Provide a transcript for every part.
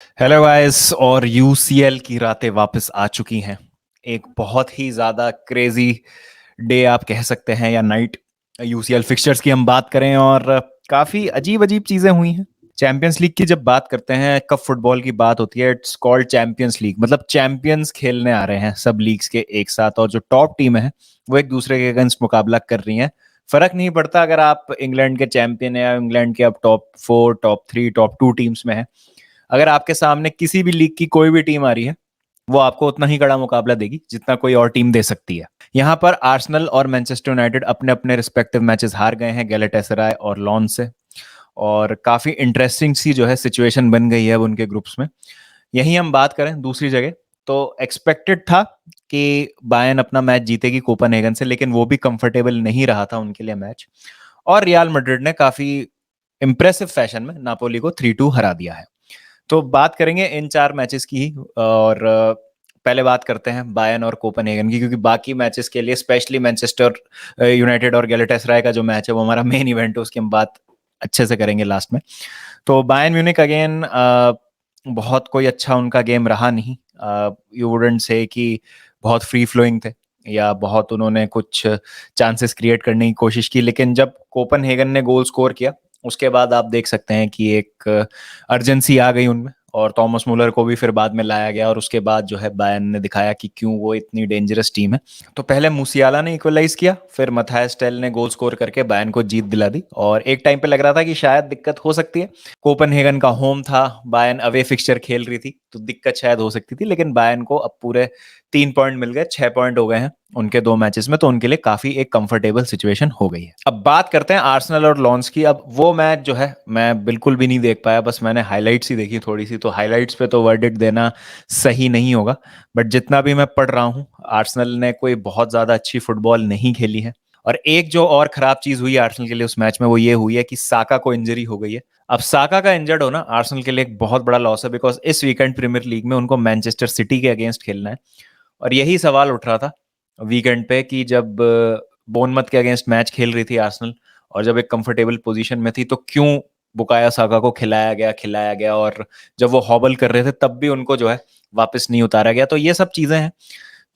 Hello guys. और UCL की रातें वापस आ चुकी हैं। एक बहुत ही ज़्यादा क्रेजी डे आप कह सकते हैं, या नाइट। यूसीएल फिक्सचर्स की हम बात करें और काफ़ी अजीब अजीब चीज़ें हुई हैं। चैंपियंस लीग की जब बात करते हैं, कब फुटबॉल की बात होती है, इट्स कॉल्ड चैंपियंस लीग। मतलब चैंपियंस खेलने आ रहे हैं सब लीग्स के एक साथ, और जो टॉप टीम है वो एक दूसरे के अगेंस्ट मुकाबला कर रही हैं। फर्क नहीं पड़ता अगर आप इंग्लैंड के चैंपियन है या इंग्लैंड के अब टॉप 4, टॉप 3, टॉप 2 टीम्स में है। अगर आपके सामने किसी भी लीग की कोई भी टीम आ रही है, वो आपको उतना ही कड़ा मुकाबला देगी जितना कोई और टीम दे सकती है। यहाँ पर आर्सेनल और मैनचेस्टर यूनाइटेड अपने अपने रिस्पेक्टिव मैचेस हार गए हैं गैलेटासराय और लॉन्स से। और काफी इंटरेस्टिंग सी जो है सिचुएशन बन गई है अब उनके ग्रुप्स में। यहीं हम बात करें दूसरी जगह, तो एक्सपेक्टेड था कि बायर्न अपना मैच जीतेगी कोपेनहेगन से, लेकिन वो भी कंफर्टेबल नहीं रहा था उनके लिए मैच। और रियल मैड्रिड ने काफी इंप्रेसिव फैशन में नापोली को 3-2 हरा दिया है। तो बात करेंगे इन 4 मैचेस की ही। और पहले बात करते हैं बायर्न और कोपेनहेगन की, क्योंकि बाकी मैचेस के लिए स्पेशली मैनचेस्टर यूनाइटेड और गैलेटासराय का जो मैच है वो हमारा मेन इवेंट है, उसकी हम बात अच्छे से करेंगे लास्ट में। तो बायर्न म्यूनिख अगेन बहुत कोई अच्छा उनका गेम रहा नहीं। यू वुडंट से कि बहुत फ्री फ्लोइंग थे या बहुत उन्होंने कुछ चांसेस क्रिएट करने की कोशिश की, लेकिन जब कोपेनहेगन ने गोल स्कोर किया उसके बाद आप देख सकते हैं कि एक अर्जेंसी आ गई उनमें, और थॉमस मुलर को भी फिर बाद में लाया गया, और उसके बाद जो है बायर्न ने दिखाया कि क्यों वो इतनी डेंजरस टीम है। तो पहले मूसियाला ने इक्वलाइज किया, फिर मथायस टेल ने गोल स्कोर करके बायर्न को जीत दिला दी। और एक टाइम पे लग रहा था कि शायद दिक्कत हो सकती है, कोपेनहेगन का होम था, बायर्न अवे फिक्सचर खेल रही थी, तो दिक्कत शायद हो सकती थी, लेकिन बायर्न को अब पूरे 3 पॉइंट मिल गए, 6 पॉइंट हो गए हैं उनके 2 मैचेस में, तो उनके लिए काफी एक कंफर्टेबल सिचुएशन हो गई है। अब बात करते हैं आर्सेनल और लॉन्स की। अब वो मैच जो है मैं बिल्कुल भी नहीं देख पाया, बस मैंने हाइलाइट्स ही देखी थोड़ी सी, तो हाइलाइट्स पे तो वर्डिक्ट देना सही नहीं होगा। बट जितना भी मैं पढ़ रहा हूँ, आर्सेनल ने कोई बहुत ज्यादा अच्छी फुटबॉल नहीं खेली है। और एक जो और खराब चीज हुई आर्सेनल के लिए उस मैच में, वो ये हुई है कि साका को इंजरी हो गई है। अब साका का इंजर्ड होना आर्सेनल के लिए एक बहुत बड़ा लॉस है, बिकॉज इस वीकेंड प्रीमियर लीग में उनको मैनचेस्टर सिटी के अगेंस्ट खेलना है। और यही सवाल उठ रहा था वीकेंड पे कि जब बोनमथ के अगेंस्ट मैच खेल रही थी आर्सेनल, और जब एक कंफर्टेबल पोजीशन में थी, तो क्यों बुकायो साका को खिलाया गया, और जब वो हॉबल कर रहे थे तब भी उनको जो है वापस नहीं उतारा गया। तो ये सब चीजें हैं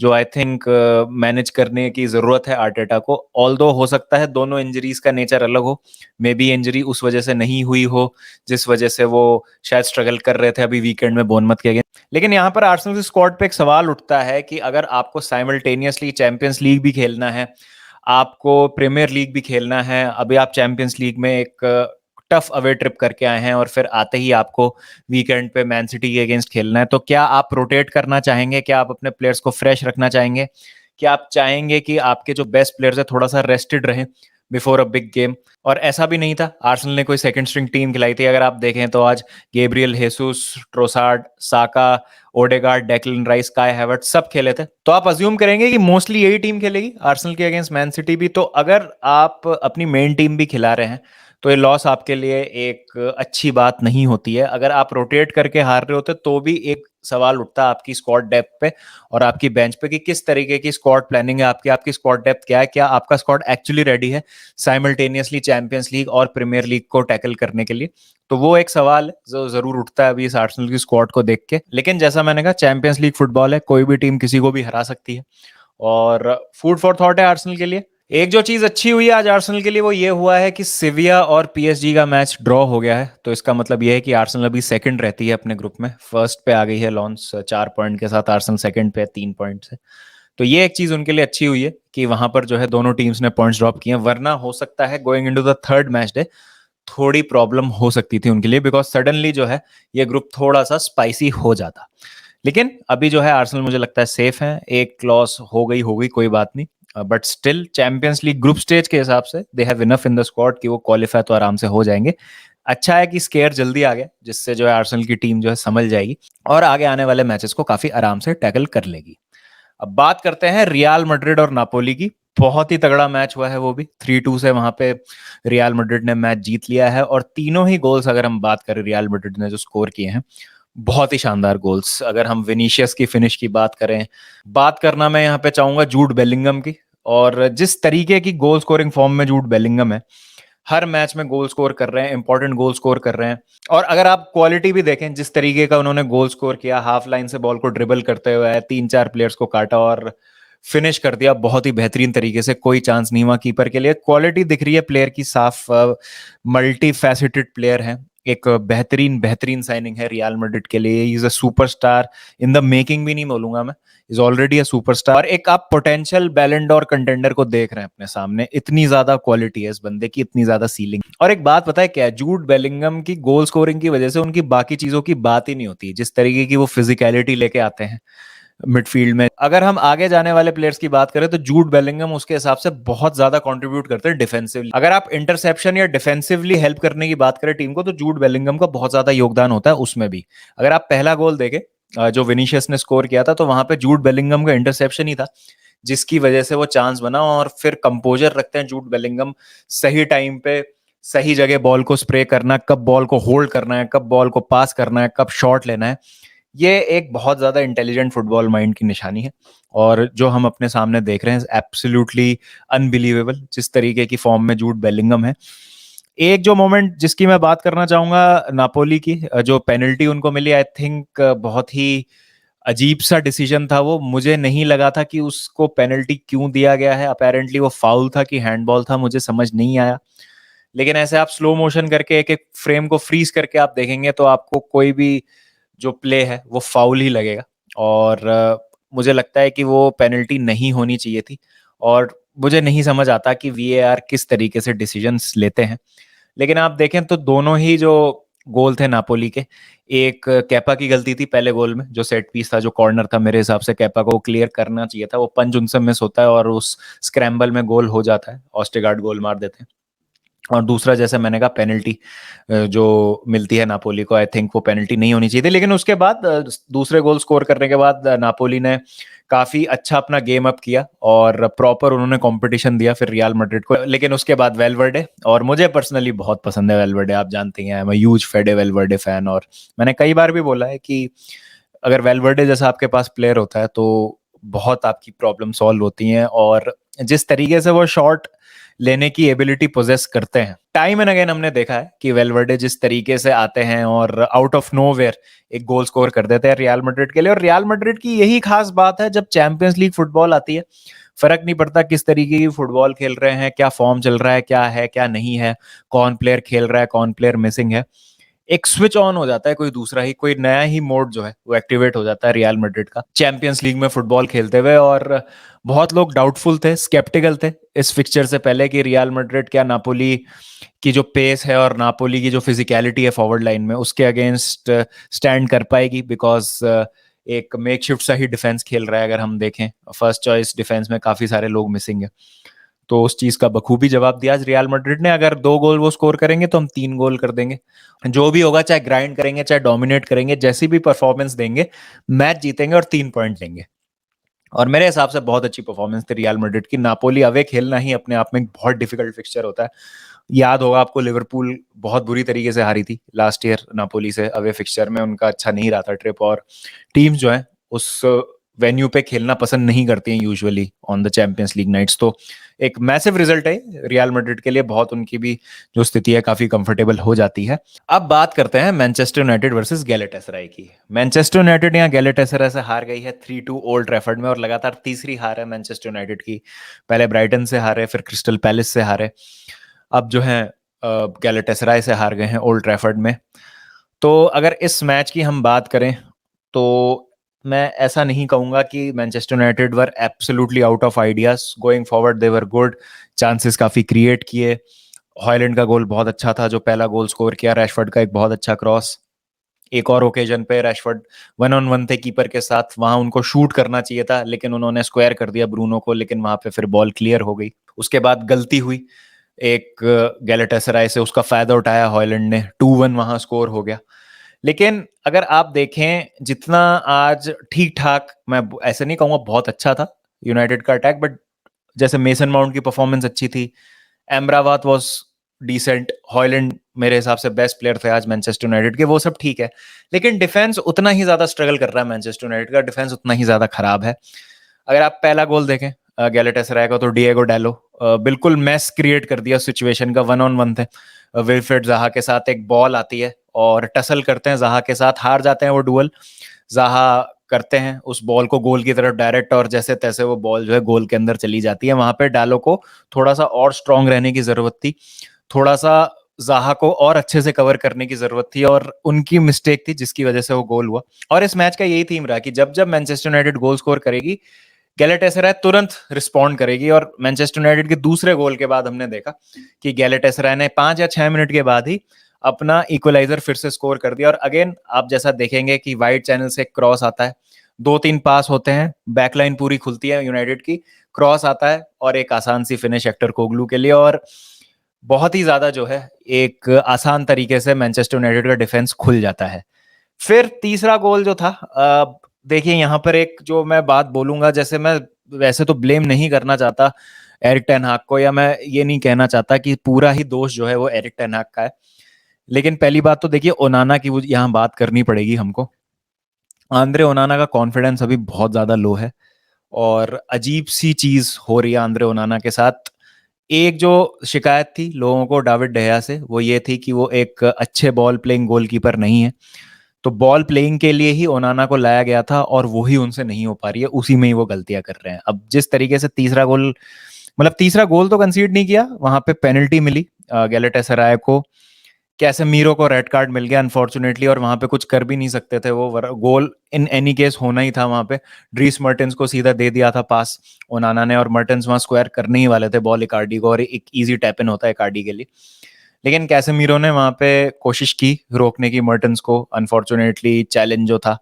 जो आई थिंक मैनेज करने की जरूरत है आर्टेटा को। ऑल्दो हो सकता है दोनों इंजरीज का नेचर अलग हो, मे बी इंजरी उस वजह से नहीं हुई हो जिस वजह से वो शायद स्ट्रगल कर रहे थे अभी वीकेंड में बोनमथ के अगेंस्ट। लेकिन यहाँ पर आर्सेनल की स्क्वाड पे एक सवाल उठता है कि अगर आपको साइमल्टेनियसली चैंपियंस लीग भी खेलना है, आपको प्रीमियर लीग भी खेलना है, अभी आप चैंपियंस लीग में एक टफ अवे ट्रिप करके आए हैं, और फिर आते ही आपको वीकेंड पे मैन सिटी के अगेंस्ट खेलना है, तो क्या आप रोटेट करना चाहेंगे? क्या आप अपने प्लेयर्स को फ्रेश रखना चाहेंगे? क्या आप चाहेंगे कि आपके जो बेस्ट प्लेयर्स है थोड़ा सा रेस्टेड रहे बिफोर अ बिग गेम? और ऐसा भी नहीं था, आर्सेनल ने कोई सेकंड स्ट्रिंग टीम खिलाई थी। अगर आप देखें तो आज गेब्रियल हेसुस, ट्रोसार्ड, साका, ओडेगार्ड, डेक्लन राइस, काय हैवर्ट सब खेले थे। तो आप अज्यूम करेंगे कि मोस्टली यही टीम खेलेगी आर्सेनल के अगेंस्ट मैन सिटी भी। तो अगर आप अपनी मेन टीम भी खिला रहे हैं, तो ये लॉस आपके लिए एक अच्छी बात नहीं होती है। अगर आप रोटेट करके हार रहे होते तो भी एक सवाल उठता है आपकी स्क्वाड डेप्थ पे और आपकी बेंच पे कि किस तरीके की स्क्वाड प्लानिंग है आपकी, आपकी स्क्वाड डेप्थ क्या है, क्या आपका स्क्वाड एक्चुअली रेडी है साइमल्टेनियसली चैंपियंस लीग और प्रीमियर लीग को टैकल करने के लिए। तो वो एक सवाल है जो जरूर उठता है अभी इस आर्सेनल की स्क्वाड को देख के। लेकिन जैसा मैंने कहा, चैंपियंस लीग फुटबॉल है, कोई भी टीम किसी को भी हरा सकती है, और फूड फॉर थॉट है आर्सेनल के लिए। एक जो चीज अच्छी हुई है आज आर्सेनल के लिए वो ये हुआ है कि सिविया और पीएसजी का मैच ड्रॉ हो गया है। तो इसका मतलब ये है कि आर्सेनल अभी सेकंड रहती है अपने ग्रुप में, फर्स्ट पे आ गई है लॉन्स 4 पॉइंट के साथ, आर्सेनल सेकंड पे 3 पॉइंट से। तो ये एक चीज उनके लिए अच्छी हुई है कि वहां पर जो है दोनों टीम्स ने पॉइंट्स ड्रॉप किए हैं, वरना हो सकता है going into the third match day थोड़ी प्रॉब्लम हो सकती थी उनके लिए, बिकॉज सडनली जो है ये ग्रुप थोड़ा सा स्पाइसी हो जाता। लेकिन अभी जो है आर्सेनल मुझे लगता है सेफ है, एक लॉस हो गई कोई बात नहीं, but still champions league group stage के हिसाब से they have enough in the squad कि वो क्वालिफाई तो आराम से हो जाएंगे। अच्छा है कि स्केयर जल्दी आ गया, जिससे जो है आर्सेनल की टीम जो है संभल जाएगी और आगे आने वाले मैचेस को काफी आराम से टैकल कर लेगी। अब बात करते हैं रियल मैड्रिड और नापोली की। बहुत ही तगड़ा मैच हुआ है, वो भी 3-2 से वहां पे रियल मैड्रिड ने मैच जीत लिया है। और तीनों ही गोल्स अगर हम बात करें रियल मैड्रिड ने जो स्कोर किए हैं, बहुत ही शानदार गोल्स। अगर हम विनीशियस की फिनिश की बात करें, बात करना मैं यहाँ पे चाहूंगा जूड बेलिंगम की। और जिस तरीके की गोल स्कोरिंग फॉर्म में जूड बेलिंगम है, हर मैच में गोल स्कोर कर रहे हैं, इंपॉर्टेंट गोल स्कोर कर रहे हैं। और अगर आप क्वालिटी भी देखें, जिस तरीके का उन्होंने गोल स्कोर किया, हाफ लाइन से बॉल को ड्रिबल करते हुए 3-4 प्लेयर्स को काटा और फिनिश कर दिया बहुत ही बेहतरीन तरीके से, कोई चांस नहीं हुआ कीपर के लिए। क्वालिटी दिख रही है प्लेयर की साफ, मल्टी फैसेटेड प्लेयर है, एक बेहतरीन बेहतरीन साइनिंग है रियल मैड्रिड के लिए। Is a superstar in the making भी नहीं बोलूंगा मैं, इज ऑलरेडी अ सुपरस्टार। और एक आप पोटेंशियल बैलन डॉर कंटेंडर को देख रहे हैं अपने सामने, इतनी ज्यादा क्वालिटी है इस बंदे की, इतनी ज्यादा सीलिंग। और एक बात पता है क्या है, जूड बेलिंगम की गोल स्कोरिंग की वजह से उनकी बाकी चीजों की बात ही नहीं होती, जिस तरीके की वो फिजिकलिटी लेके आते हैं मिडफील्ड में। अगर हम आगे जाने वाले प्लेयर्स की बात करें तो जूड बेलिंगम उसके हिसाब से बहुत ज्यादा कंट्रीब्यूट करते हैं डिफेंसिवली। अगर आप इंटरसेप्शन या डिफेंसिवली हेल्प करने की बात करें टीम को, तो जूड बेलिंगम का बहुत ज्यादा योगदान होता है उसमें भी। अगर आप पहला गोल देखें जो विनीशियस ने स्कोर किया था, तो वहां पे जूड बेलिंगम का इंटरसेप्शन ही था जिसकी वजह से वो चांस बना। और फिर कंपोजर रखते हैं जूड बेलिंगम, सही टाइम पे सही जगह बॉल को स्प्रे करना, कब बॉल को होल्ड करना है, कब बॉल को पास करना है, कब शॉट लेना है, ये एक बहुत ज्यादा इंटेलिजेंट फुटबॉल माइंड की निशानी है। और जो हम अपने सामने देख रहे हैं एब्सोल्युटली अनबिलीवेबल, जिस तरीके की फॉर्म में जूड बेलिंगम है। एक जो मोमेंट जिसकी मैं बात करना चाहूंगा नापोली की, जो पेनल्टी उनको मिली, आई थिंक बहुत ही अजीब सा डिसीजन था वो। मुझे नहीं लगा था कि उसको पेनल्टी क्यों दिया गया है। अपेरेंटली वो फाउल था कि हैंडबॉल था, मुझे समझ नहीं आया। लेकिन ऐसे आप स्लो मोशन करके एक एक फ्रेम को फ्रीज करके आप देखेंगे तो आपको कोई भी जो प्ले है वो फाउल ही लगेगा। और मुझे लगता है कि वो पेनल्टी नहीं होनी चाहिए थी। और मुझे नहीं समझ आता कि वीएआर किस तरीके से डिसीजंस लेते हैं। लेकिन आप देखें तो दोनों ही जो गोल थे नापोली के, एक कैपा की गलती थी पहले गोल में, जो सेट पीस था, जो कॉर्नर था, मेरे हिसाब से कैपा को क्लियर करना चाहिए था, वो पंच उनसे मिस होता है और उस स्क्रैम्बल में गोल हो जाता है, ऑस्टेगार्ड गोल मार देते हैं। और दूसरा, जैसे मैंने कहा, पेनल्टी जो मिलती है नापोली को, आई थिंक वो पेनल्टी नहीं होनी चाहिए थी। लेकिन उसके बाद दूसरे गोल स्कोर करने के बाद नापोली ने काफी अच्छा अपना गेम अप किया और प्रॉपर उन्होंने कंपटीशन दिया फिर रियल मैड्रिड को। लेकिन उसके बाद वेलवर्डे, और मुझे पर्सनली बहुत पसंद है वेलवर्डे, आप जानते हैं, I am a huge फेडे Valverde fan. और मैंने कई बार भी बोला है कि अगर वेलवर्डे जैसा आपके पास प्लेयर होता है तो बहुत आपकी प्रॉब्लम सॉल्व होती हैं। और जिस तरीके से वो शॉट लेने की एबिलिटी पोजेस करते हैं, टाइम एंड अगेन हमने देखा है कि वेलवर्डे जिस तरीके से आते हैं और आउट ऑफ नोवेयर एक गोल स्कोर कर देते हैं रियल मैड्रिड के लिए। और रियल मैड्रिड की यही खास बात है, जब चैंपियंस लीग फुटबॉल आती है, फर्क नहीं पड़ता किस तरीके की फुटबॉल खेल रहे हैं, क्या फॉर्म चल रहा है क्या नहीं है, कौन प्लेयर खेल रहा है, कौन प्लेयर मिसिंग है, एक स्विच ऑन हो जाता है, कोई दूसरा ही, कोई नया ही मोड जो है वो एक्टिवेट हो जाता है रियल मैड्रिड का चैंपियंस लीग में फुटबॉल खेलते हुए। और बहुत लोग डाउटफुल थे, स्केप्टिकल थे इस फिक्चर से पहले कि रियल मैड्रिड क्या नापोली की जो पेस है और नापोली की जो फिजिकलिटी है फॉरवर्ड लाइन में, उसके अगेंस्ट स्टैंड कर पाएगी। बिकॉज एक मेकशिफ्ट सा ही डिफेंस खेल रहा है। अगर हम देखें, फर्स्ट चॉइस डिफेंस में काफी सारे लोग मिसिंग है। तो उस चीज का बखूबी जवाब दिया आज रियल मैड्रिड ने। अगर 2 गोल वो स्कोर करेंगे तो हम 3 गोल कर देंगे। जो भी होगा, चाहे ग्राइंड करेंगे, चाहे डोमिनेट करेंगे, जैसी भी परफॉर्मेंस देंगे, मैच जीतेंगे और 3 पॉइंट लेंगे। और मेरे हिसाब से बहुत अच्छी परफॉर्मेंस थी रियल मैड्रिड की। नापोली अवे खेलना ही अपने आप में एक बहुत डिफिकल्ट फिक्सचर होता है। याद होगा आपको, लिवरपूल बहुत बुरी तरीके से हारी थी लास्ट ईयर नापोली से अवे फिक्सचर में, उनका अच्छा नहीं रहा था ट्रिप। और टीम्स जो है उस वेन्यू पे खेलना पसंद नहीं करती हैं usually on the Champions League nights. तो एक मैसिव रिजल्ट है रियल मैड्रिड के लिए, बहुत उनकी भी जो स्थिति है काफी कंफर्टेबल हो जाती है। अब बात करते हैं मैनचेस्टर यूनाइटेड वर्सेस गैलेटासराय की। मैनचेस्टर यूनाइटेड यहाँ गैलेटासराय से हार गई है 3-2 ओल्ड ट्रैफर्ड में, और लगातार तीसरी हार है मैनचेस्टर यूनाइटेड की। पहले ब्राइटन से हारे, फिर क्रिस्टल पैलेस से हारे, अब जो है गैलेटासराय से हार गए हैं ओल्ड ट्रैफर्ड में। तो अगर इस मैच की हम बात करें तो मैं ऐसा नहीं कहूंगा कि Manchester United were absolutely out of ideas. Going forward they were good, chances काफी क्रिएट किए। हॉयलैंड का गोल बहुत अच्छा था, जो पहला गोल स्कोर किया, रैशफोर्ड का एक बहुत अच्छा क्रॉस। एक और ओकेजन पे रैशफोर्ड 1-on-1 थे कीपर के साथ, वहां उनको शूट करना चाहिए था, लेकिन उन्होंने स्क्वायर कर दिया ब्रूनो को, लेकिन वहां पे फिर बॉल क्लियर हो गई। उसके बाद गलती हुई एक गैलेटासराय से, उसका फायदा उठाया हॉयलैंड ने, 2-1 वहां स्कोर हो गया। लेकिन अगर आप देखें, जितना आज ठीक ठाक, मैं ऐसे नहीं कहूंगा बहुत अच्छा था यूनाइटेड का अटैक, बट जैसे मेसन माउंट की परफॉर्मेंस अच्छी थी, एमराबात वाज डिसेंट, हॉयलैंड मेरे हिसाब से बेस्ट प्लेयर थे आज मैनचेस्टर यूनाइटेड के, वो सब ठीक है। लेकिन डिफेंस उतना ही ज्यादा स्ट्रगल कर रहा है मैनचेस्टर यूनाइटेड का, डिफेंस उतना ही ज्यादा खराब है। अगर आप पहला गोल देखें गैलेटासराय को, तो डिएगो डालो बिल्कुल मैस क्रिएट कर दिया सिचुएशन का। 1-on-1 थे, विल्फ्रेड ज़ाहा के साथ एक बॉल आती है और टसल करते हैं ज़ाहा के साथ, हार जाते हैं वो डुअल। ज़ाहा करते हैं उस बॉल को गोल की तरफ डायरेक्ट, और जैसे तैसे वो बॉल जो है गोल के अंदर चली जाती है। वहां पे डालो को थोड़ा सा और स्ट्रांग रहने की जरूरत थी, थोड़ा सा ज़ाहा को और अच्छे से कवर करने की जरूरत थी, और उनकी मिस्टेक थी जिसकी वजह से वो गोल हुआ। और इस मैच का यही थीम रहा कि जब जब मैनचेस्टर यूनाइटेड गोल स्कोर करेगी, गैलेटासराय तुरंत रिस्पॉन्ड करेगी। और मैनचेस्टर यूनाइटेड के दूसरे गोल के बाद हमने देखा कि गैलेटासराय ने 5 या 6 मिनट के बाद ही अपना इक्वलाइजर फिर से स्कोर कर दिया। और अगेन आप जैसा देखेंगे कि वाइड चैनल से क्रॉस आता है, 2-3 पास होते हैं, बैकलाइन पूरी खुलती है यूनाइटेड की, क्रॉस आता है और एक आसान सी फिनिश हेक्टर कोगलू के लिए। और बहुत ही ज्यादा जो है एक आसान तरीके से मैनचेस्टर यूनाइटेड का डिफेंस खुल जाता है। फिर तीसरा गोल जो था, देखिए यहाँ पर एक जो मैं बात बोलूंगा, जैसे मैं वैसे तो ब्लेम नहीं करना चाहता एरिक टेन हाग को, या मैं ये नहीं कहना चाहता कि पूरा ही दोष जो है वो एरिक टेन हाग का है, लेकिन पहली बात तो देखिए ओनाना की वो यहाँ बात करनी पड़ेगी हमको। आंद्रे ओनाना का कॉन्फिडेंस अभी बहुत ज्यादा लो है, और अजीब सी चीज हो रही है आंद्रे ओनाना के साथ। एक जो शिकायत थी लोगों को डाविड डेया से, वो ये थी कि वो एक अच्छे बॉल प्लेइंग गोलकीपर नहीं है। तो बॉल प्लेइंग के लिए ही ओनाना को लाया गया था, और वो ही उनसे नहीं हो पा रही है, उसी में ही वो गलतियां कर रहे हैं। अब जिस तरीके से तीसरा गोल, मतलब तीसरा गोल तो कंसीड नहीं किया, वहां पे पेनल्टी मिली गैलेटासराय को, कैसेमीरो को रेड कार्ड मिल गया अनफॉर्चुनेटली, और वहां पे कुछ कर भी नहीं सकते थे वो, गोल इन एनी केस होना ही था वहां पे। ड्रीस मर्टेंस को सीधा दे दिया था पास ओनाना ने, और मर्टेंस वहां स्क्वायर करने ही वाले थे बॉल इकार्डी को, और एक इजी टैप इन होता है इकार्डी के लिए। लेकिन कैसेमीरो ने वहां पे कोशिश की रोकने की मर्टेंस को, अनफॉर्चुनेटली चैलेंज जो था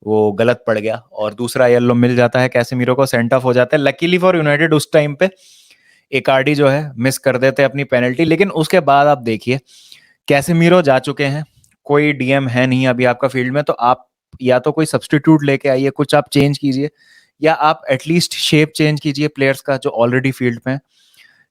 वो गलत पड़ गया, और दूसरा येलो मिल जाता है कैसेमीरो को, सेंट ऑफ हो जाता है। लकीली फॉर यूनाइटेड उस टाइम पे इकार्डी जो है मिस कर देते अपनी पेनल्टी। लेकिन उसके बाद आप देखिए कैसेमीरो जा चुके हैं, कोई डीएम है नहीं अभी आपका फील्ड में, तो आप या तो कोई सब्सटीट्यूट लेके आइए, कुछ आप चेंज कीजिए, या आप एटलीस्ट शेप चेंज कीजिए प्लेयर्स का जो ऑलरेडी फील्ड में है।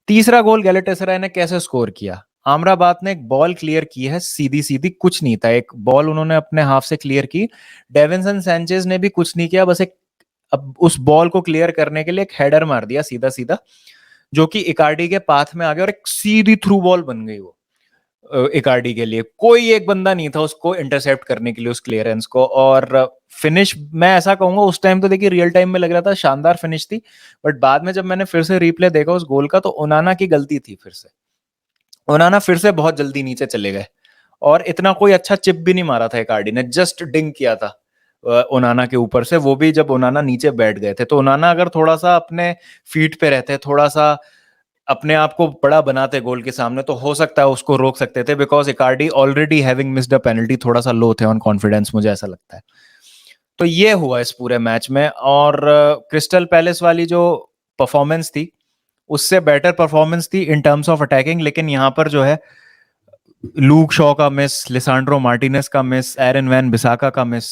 तीसरा गोल गैलेटासराय ने कैसे स्कोर किया? अमराबाद ने एक बॉल क्लियर की है, सीधी सीधी, कुछ नहीं था, एक बॉल उन्होंने अपने हाफ से क्लियर की। डेविंसन सैंचेज ने भी कुछ नहीं किया, बस एक अब उस बॉल को क्लियर करने के लिए एक हेडर मार दिया सीधा सीधा, जो कि इकार्डी के पाथ में आ गया, और एक सीधी थ्रू बॉल बन गई वो इकार्डी के लिए। कोई एक बंदा नहीं था उसको इंटरसेप्ट करने के लिए उस क्लियरेंस को। और फिनिश मैं ऐसा कहूंगा, उस टाइम तो देखिए रियल टाइम में लग रहा था शानदार फिनिश थी, बट बाद में जब मैंने फिर से रिप्ले देखा उस गोल का, तो ओनाना की गलती थी। फिर से ओनाना फिर से बहुत जल्दी नीचे चले गए, और इतना कोई अच्छा चिप भी नहीं मारा था इकार्डी ने, जस्ट डिंग किया था ओनाना के ऊपर से, वो भी जब ओनाना नीचे बैठ गए थे। तो ओनाना अगर थोड़ा सा अपने फीट पे रहते, थोड़ा सा अपने आप को बड़ा बनाते गोल के सामने, तो हो सकता है उसको रोक सकते थे, because Icardi already having missed a penalty, थोड़ा सा लो थे ऑन कॉन्फिडेंस, मुझे ऐसा लगता है। तो ये हुआ इस पूरे मैच में। और क्रिस्टल पैलेस वाली जो परफॉर्मेंस थी, उससे बेटर परफॉर्मेंस थी इन टर्म्स ऑफ अटैकिंग, लेकिन यहाँ पर जो है लूक शॉ का मिस, लिसांड्रो मार्टिनेस का मिस, एरन वैन बिसाका का मिस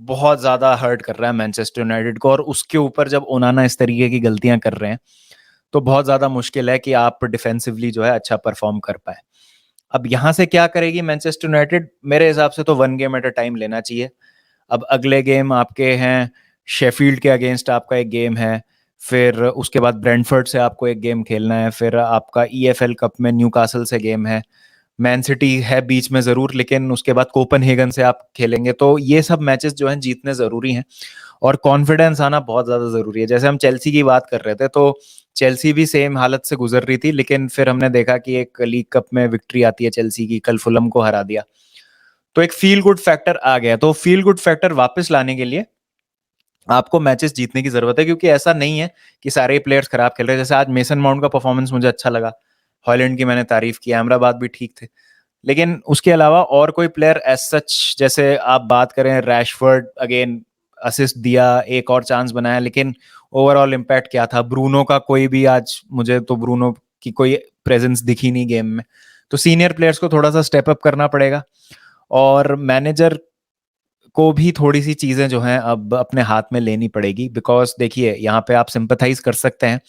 बहुत ज्यादा हर्ट कर रहा है मैनचेस्टर यूनाइटेड को। और उसके ऊपर जब ओनाना इस तरीके की गलतियां कर रहे हैं, तो बहुत ज्यादा मुश्किल है कि आप डिफेंसिवली जो है अच्छा परफॉर्म कर पाए। अब यहां से क्या करेगी मैनचेस्टर यूनाइटेड? मेरे हिसाब से तो 1 गेम एट अ टाइम लेना चाहिए। अब अगले गेम आपके हैं शेफील्ड के अगेंस्ट, आपका एक गेम है, फिर उसके बाद ब्रेंटफोर्ड से आपको एक गेम खेलना है, फिर आपका ईएफएल कप में न्यूकासल से गेम है, मैन सिटी है बीच में जरूर, लेकिन उसके बाद कोपनहेगन से आप खेलेंगे। तो ये सब मैचेस जो हैं जीतने जरूरी हैं, और कॉन्फिडेंस आना बहुत ज्यादा जरूरी है। जैसे हम चेल्सी की बात कर रहे थे, तो चेल्सी भी सेम हालत से गुजर रही थी, लेकिन फिर हमने देखा कि एक लीग कप में विक्ट्री आती है चेल्सी की, कल फुलम को हरा दिया, तो एक फील गुड फैक्टर आ गया। तो फील गुड फैक्टर वापस लाने के लिए आपको मैचेस जीतने की जरूरत है, क्योंकि ऐसा नहीं है कि सारे प्लेयर्स खराब खेल रहे हैं। जैसे आज मेसन माउंट का परफॉर्मेंस मुझे अच्छा लगा, हॉलैंड की मैंने तारीफ की, अहमदाबाद भी ठीक थे, लेकिन उसके अलावा और कोई प्लेयर एज सच, जैसे आप बात करें रैशफोर्ड, अगेन असिस्ट दिया, एक और चांस बनाया, लेकिन ओवरऑल इम्पैक्ट क्या था? ब्रूनो का कोई भी आज, मुझे तो ब्रूनो की कोई प्रेजेंस दिखी नहीं गेम में। तो सीनियर प्लेयर्स को थोड़ा सा स्टेप अप करना पड़ेगा, और मैनेजर को भी थोड़ी सी चीजें जो हैं अब अपने हाथ में लेनी पड़ेगी। बिकॉज देखिए यहाँ पे आप सिंपथाइज कर सकते हैं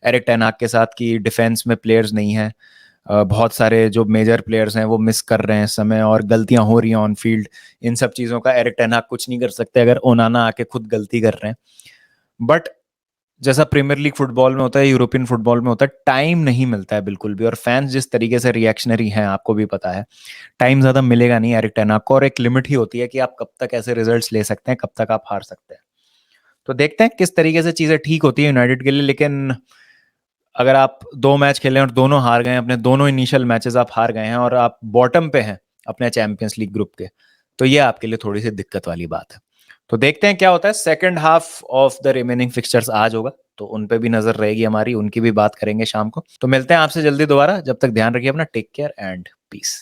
एरिक टेन हाग के साथ कि डिफेंस में प्लेयर्स नहीं है, बहुत सारे जो मेजर प्लेयर्स हैं वो मिस कर रहे हैं इस समय, और गलतियां हो रही हैं ऑन फील्ड। इन सब चीजों का एरिक टेन हाग कुछ नहीं कर सकते अगर ओनाना आके खुद गलती कर रहे हैं। बट जैसा प्रीमियर लीग फुटबॉल में होता है, यूरोपियन फुटबॉल में होता है, टाइम नहीं मिलता है बिल्कुल भी। और फैंस जिस तरीके से रिएक्शनरी हैं, आपको भी पता है, टाइम ज़्यादा मिलेगा नहीं एरिक टेन हाग को। और एक लिमिट ही होती है कि आप कब तक ऐसे रिजल्ट्स ले सकते हैं, कब तक आप हार सकते हैं। तो देखते हैं किस तरीके से चीज़ें ठीक होती है यूनाइटेड के लिए। लेकिन अगर आप 2 मैच खेले और दोनों हार गए हैं, अपने दोनों इनिशियल मैचेस आप हार गए हैं और आप बॉटम पे हैं अपने चैंपियंस लीग ग्रुप के, तो ये आपके लिए थोड़ी सी दिक्कत वाली बात है। तो देखते हैं क्या होता है। Second half of the remaining fixtures आज होगा, तो उन पे भी नजर रहेगी हमारी, उनकी भी बात करेंगे शाम को। तो मिलते हैं आपसे जल्दी दोबारा, जब तक ध्यान रखिए अपना, टेक केयर एंड पीस।